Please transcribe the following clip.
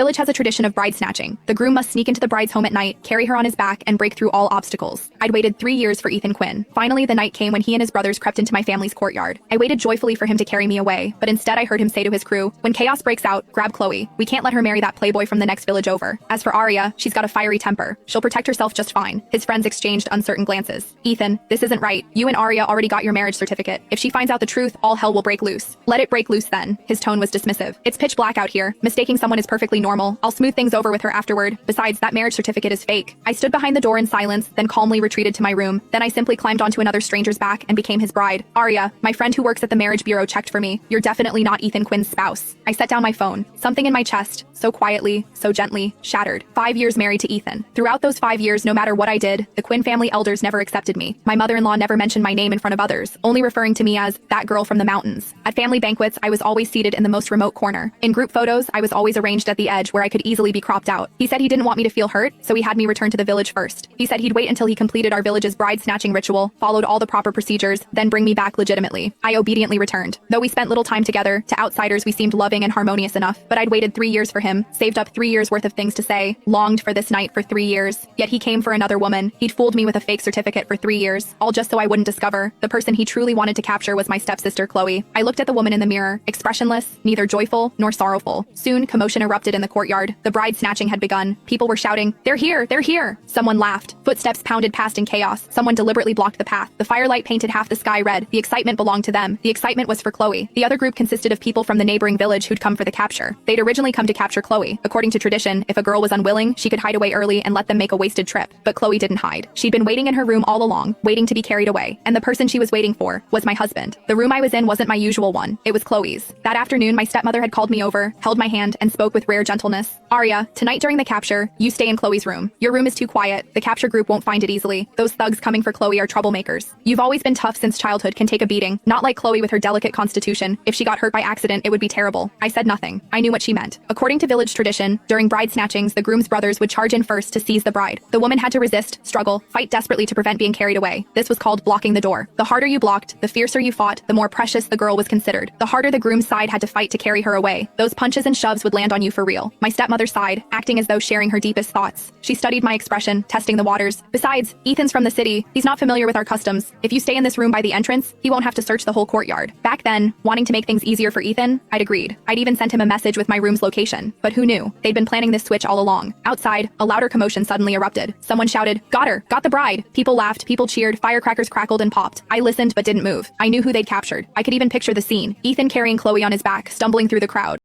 Village has a tradition of bride snatching. The groom must sneak into the bride's home at night, carry her on his back, and break through all obstacles. I'd waited 3 years for Ethan Quinn. Finally, the night came when he and his brothers crept into my family's courtyard. I waited joyfully for him to carry me away, but instead I heard him say to his crew, "When chaos breaks out, grab Chloe. We can't let her marry that playboy from the next village over. As for Arya, she's got a fiery temper. She'll protect herself just fine." His friends exchanged uncertain glances. "Ethan, this isn't right. You and Arya already got your marriage certificate. If she finds out the truth, all hell will break loose." "Let it break loose then." His tone was dismissive. "It's pitch black out here. Mistaking someone is perfectly normal. I'll smooth things over with her afterward. Besides, that marriage certificate is fake." I stood behind the door in silence, then calmly retreated to my room. Then I simply climbed onto another stranger's back and became his bride. "Arya, my friend who works at the marriage bureau checked for me. You're definitely not Ethan Quinn's spouse." I set down my phone. Something in my chest, so quietly, so gently, shattered. 5 years married to Ethan. Throughout those 5 years, no matter what I did, the Quinn family elders never accepted me. My mother-in-law never mentioned my name in front of others, only referring to me as that girl from the mountains. At family banquets, I was always seated in the most remote corner. In group photos, I was always arranged at the edge where I could easily be cropped out. He said he didn't want me to feel hurt, so he had me return to the village first. He said he'd wait until he completed our village's bride snatching ritual, followed all the proper procedures, then bring me back legitimately. I obediently returned. Though we spent little time together, to outsiders we seemed loving and harmonious enough, but I'd waited 3 years for him, saved up 3 years worth of things to say, longed for this night for 3 years. Yet he came for another woman. He'd fooled me with a fake certificate for 3 years, all just so I wouldn't discover. The person he truly wanted to capture was my stepsister Chloe. I looked at the woman in the mirror, expressionless, neither joyful nor sorrowful. Soon, commotion erupted in the courtyard. The bride snatching had begun. People were shouting, "They're here! They're here!" Someone laughed. Footsteps pounded past in chaos. Someone deliberately blocked the path. The firelight painted half the sky red. The excitement belonged to them. The excitement was for Chloe. The other group consisted of people from the neighboring village who'd come for the capture. They'd originally come to capture Chloe. According to tradition, if a girl was unwilling, she could hide away early and let them make a wasted trip. But Chloe didn't hide. She'd been waiting in her room all along, waiting to be carried away. And the person she was waiting for was my husband. The room I was in wasn't my usual one. It was Chloe's. That afternoon, my stepmother had called me over, held my hand, and spoke with rare gentleness. "Arya, tonight during the capture, you stay in Chloe's room. Your room is too quiet. The capture group won't find it easily. Those thugs coming for Chloe are troublemakers. You've always been tough since childhood, can take a beating. Not like Chloe with her delicate constitution. If she got hurt by accident, it would be terrible." I said nothing. I knew what she meant. According to village tradition, during bride snatchings, the groom's brothers would charge in first to seize the bride. The woman had to resist, struggle, fight desperately to prevent being carried away. This was called blocking the door. The harder you blocked, the fiercer you fought, the more precious the girl was considered. The harder the groom's side had to fight to carry her away. Those punches and shoves would land on you for real. My stepmother sighed, acting as though sharing her deepest thoughts. She studied my expression, testing the waters. "Besides, Ethan's from the city. He's not familiar with our customs. If you stay in this room by the entrance, he won't have to search the whole courtyard." Back then, wanting to make things easier for Ethan, I'd agreed. I'd even sent him a message with my room's location. But who knew? They'd been planning this switch all along. Outside, a louder commotion suddenly erupted. Someone shouted, "Got her! Got the bride!" People laughed, people cheered, firecrackers crackled and popped. I listened but didn't move. I knew who they'd captured. I could even picture the scene. Ethan carrying Chloe on his back, stumbling through the crowd.